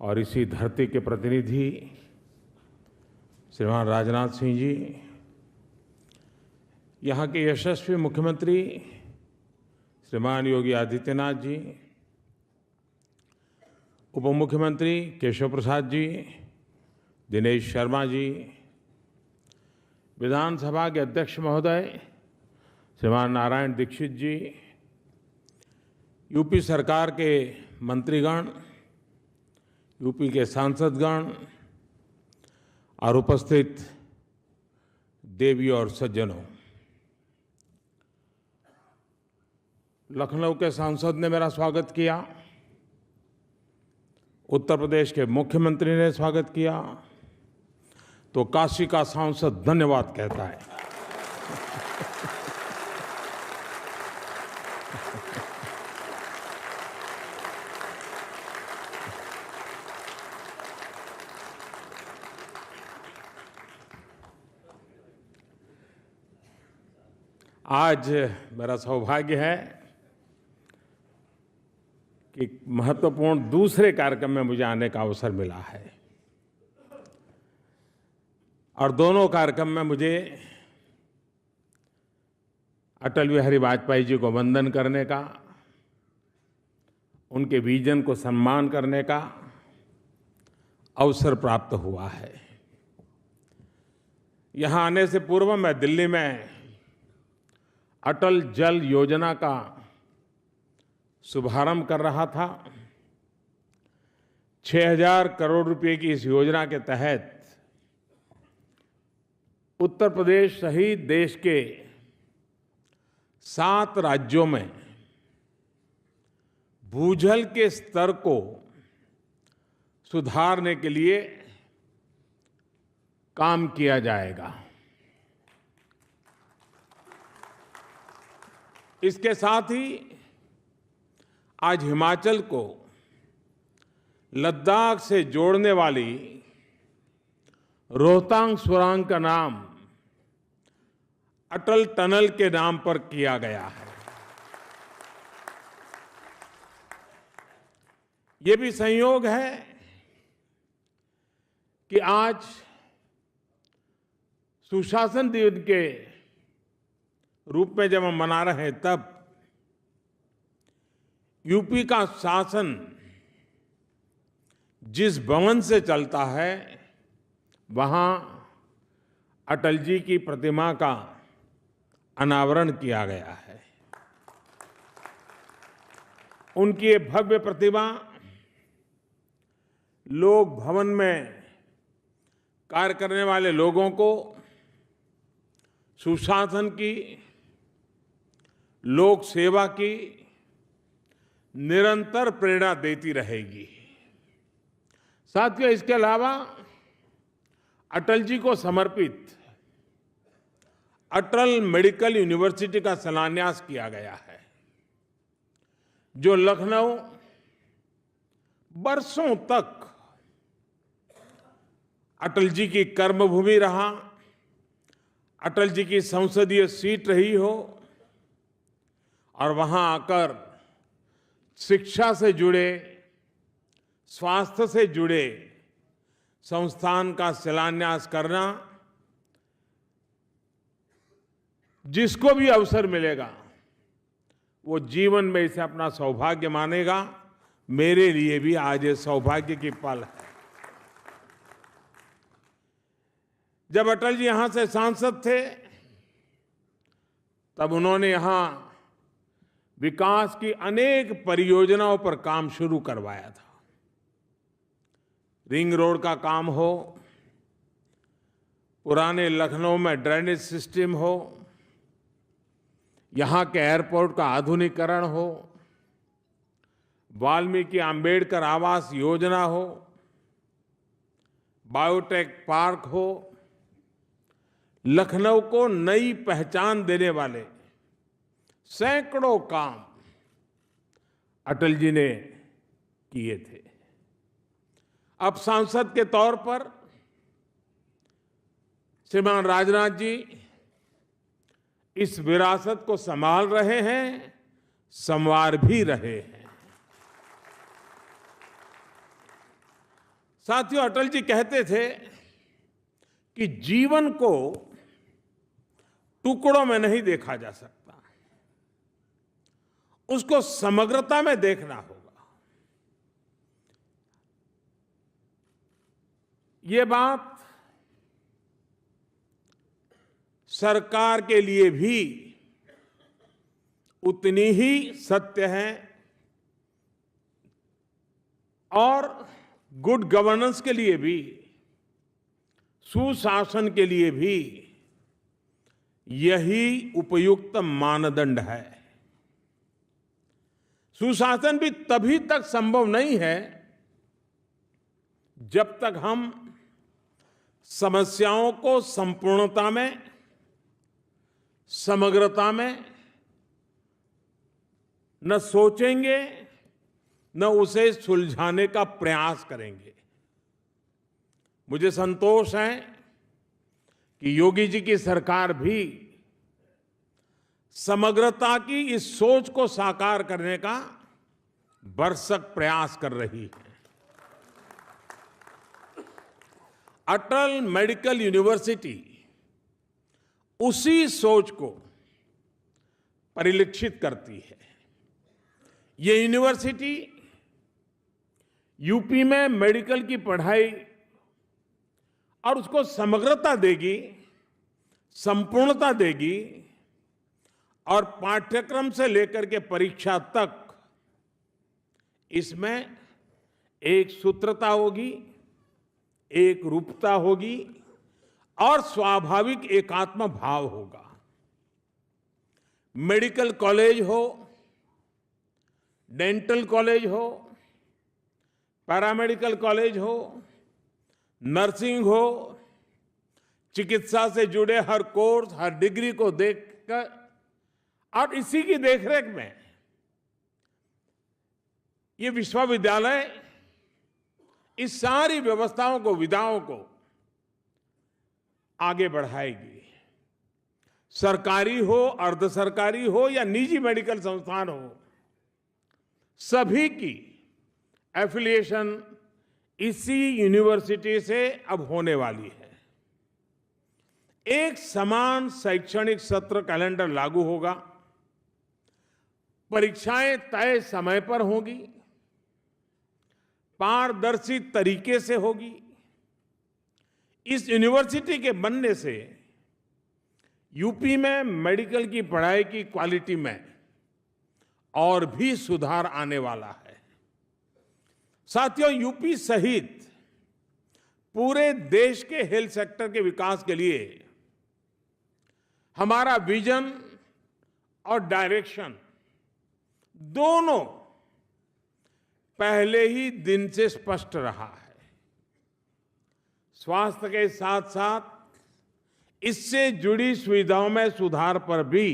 और इसी धरती के प्रतिनिधि श्रीमान राजनाथ सिंह जी, यहाँ के यशस्वी मुख्यमंत्री श्रीमान योगी आदित्यनाथ जी, उप मुख्यमंत्री केशव प्रसाद जी, दिनेश शर्मा जी, विधानसभा के अध्यक्ष महोदय श्रीमान नारायण दीक्षित जी, यूपी सरकार के मंत्रीगण, यूपी के सांसदगण और उपस्थित देवी और सज्जनों, लखनऊ के सांसद ने मेरा स्वागत किया, उत्तर प्रदेश के मुख्यमंत्री ने स्वागत किया, तो काशी का सांसद धन्यवाद कहता है। आज मेरा सौभाग्य है कि महत्वपूर्ण दूसरे कार्यक्रम में मुझे आने का अवसर मिला है और दोनों कार्यक्रम में मुझे अटल बिहारी वाजपेयी जी को वंदन करने का, उनके विजन को सम्मान करने का अवसर प्राप्त हुआ है। यहाँ आने से पूर्व मैं दिल्ली में अटल जल योजना का शुभारंभ कर रहा था। 6,000 करोड़ रुपए की इस योजना के तहत उत्तर प्रदेश सहित देश के 7 राज्यों में भूजल के स्तर को सुधारने के लिए काम किया जाएगा। इसके साथ ही आज हिमाचल को लद्दाख से जोड़ने वाली रोहतांग सुरंग का नाम अटल टनल के नाम पर किया गया है। ये भी संयोग है कि आज सुशासन दिवस के रूप में जब हम मना रहे हैं, तब यूपी का शासन जिस भवन से चलता है, वहां अटल जी की प्रतिमा का अनावरण किया गया है। उनकी ये भव्य प्रतिमा लोक भवन में कार्य करने वाले लोगों को सुशासन की, लोक सेवा की निरंतर प्रेरणा देती रहेगी। साथियों, इसके अलावा अटल जी को समर्पित अटल मेडिकल यूनिवर्सिटी का शिलान्यास किया गया है, जो लखनऊ बरसों तक अटल जी की कर्मभूमि रहा, अटल जी की संसदीय सीट रही हो और वहां आकर शिक्षा से जुड़े, स्वास्थ्य से जुड़े संस्थान का शिलान्यास करना, जिसको भी अवसर मिलेगा वो जीवन में इसे अपना सौभाग्य मानेगा। मेरे लिए भी आज ये सौभाग्य की पल है। जब अटल जी यहां से सांसद थे, तब उन्होंने यहां विकास की अनेक परियोजनाओं पर काम शुरू करवाया था। रिंग रोड का काम हो, पुराने लखनऊ में ड्रेनेज सिस्टम हो, यहां के एयरपोर्ट का आधुनिकीकरण हो, वाल्मीकि आंबेडकर आवास योजना हो, बायोटेक पार्क हो, लखनऊ को नई पहचान देने वाले सैकड़ों काम अटल जी ने किए थे। अब सांसद के तौर पर श्रीमान राजनाथ जी इस विरासत को संभाल रहे हैं, संवार भी रहे हैं। साथियों, अटल जी कहते थे कि जीवन को टुकड़ों में नहीं देखा जा सकता, उसको समग्रता में देखना होगा। ये बात सरकार के लिए भी उतनी ही सत्य है और गुड गवर्नेंस के लिए भी, सुशासन के लिए भी यही उपयुक्त मानदंड है। सुशासन भी तभी तक संभव नहीं है जब तक हम समस्याओं को संपूर्णता में, समग्रता में न सोचेंगे, न उसे सुलझाने का प्रयास करेंगे। मुझे संतोष है कि योगी जी की सरकार भी समग्रता की इस सोच को साकार करने का भरसक प्रयास कर रही है। अटल मेडिकल यूनिवर्सिटी उसी सोच को परिलक्षित करती है। ये यूनिवर्सिटी यूपी में मेडिकल की पढ़ाई और उसको समग्रता देगी, संपूर्णता देगी और पाठ्यक्रम से लेकर के परीक्षा तक इसमें एक सूत्रता होगी, एक रूपता होगी और स्वाभाविक एकात्म भाव होगा। मेडिकल कॉलेज हो, डेंटल कॉलेज हो, पैरामेडिकल कॉलेज हो, नर्सिंग हो, चिकित्सा से जुड़े हर कोर्स, हर डिग्री को देखकर और इसी की देखरेख में ये विश्वविद्यालय इस सारी व्यवस्थाओं को, विधाओं को आगे बढ़ाएगी। सरकारी हो, अर्ध सरकारी हो या निजी मेडिकल संस्थान हो, सभी की एफिलिएशन इसी यूनिवर्सिटी से अब होने वाली है। एक समान शैक्षणिक सत्र कैलेंडर लागू होगा, परीक्षाएं तय समय पर होंगी, पारदर्शी तरीके से होगी। इस यूनिवर्सिटी के बनने से यूपी में मेडिकल की पढ़ाई की क्वालिटी में और भी सुधार आने वाला है। साथियों, यूपी सहित पूरे देश के हेल्थ सेक्टर के विकास के लिए हमारा विजन और डायरेक्शन दोनों पहले ही दिन से स्पष्ट रहा है। स्वास्थ्य के साथ साथ इससे जुड़ी सुविधाओं में सुधार पर भी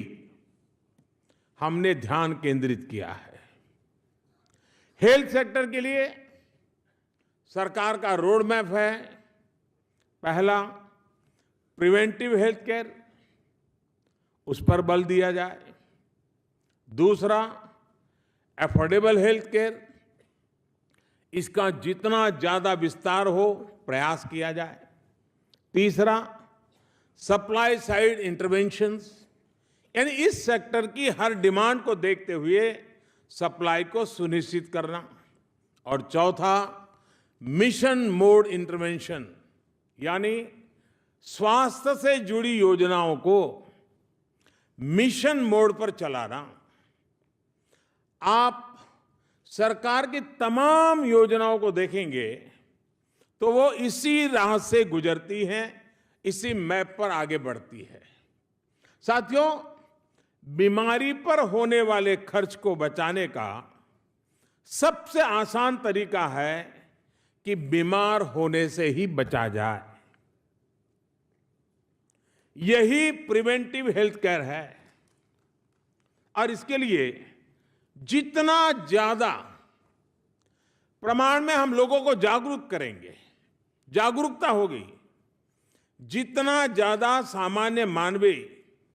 हमने ध्यान केंद्रित किया है। हेल्थ सेक्टर के लिए सरकार का रोड मैप है। पहला, प्रिवेंटिव हेल्थ केयर, उस पर बल दिया जाए। दूसरा, अफोर्डेबल हेल्थ केयर, इसका जितना ज्यादा विस्तार हो प्रयास किया जाए। तीसरा, सप्लाई साइड इंटरवेंशंस, यानी इस सेक्टर की हर डिमांड को देखते हुए सप्लाई को सुनिश्चित करना। और चौथा, मिशन मोड इंटरवेंशन, यानी स्वास्थ्य से जुड़ी योजनाओं को मिशन मोड पर चलाना। आप सरकार की तमाम योजनाओं को देखेंगे तो वो इसी राह से गुजरती हैं, इसी मैप पर आगे बढ़ती है। साथियों, बीमारी पर होने वाले खर्च को बचाने का सबसे आसान तरीका है कि बीमार होने से ही बचा जाए। यही प्रिवेंटिव हेल्थ केयर है और इसके लिए जितना ज्यादा प्रमाण में हम लोगों को जागरूक करेंगे, जागरूकता होगी, जितना ज्यादा सामान्य मानवीय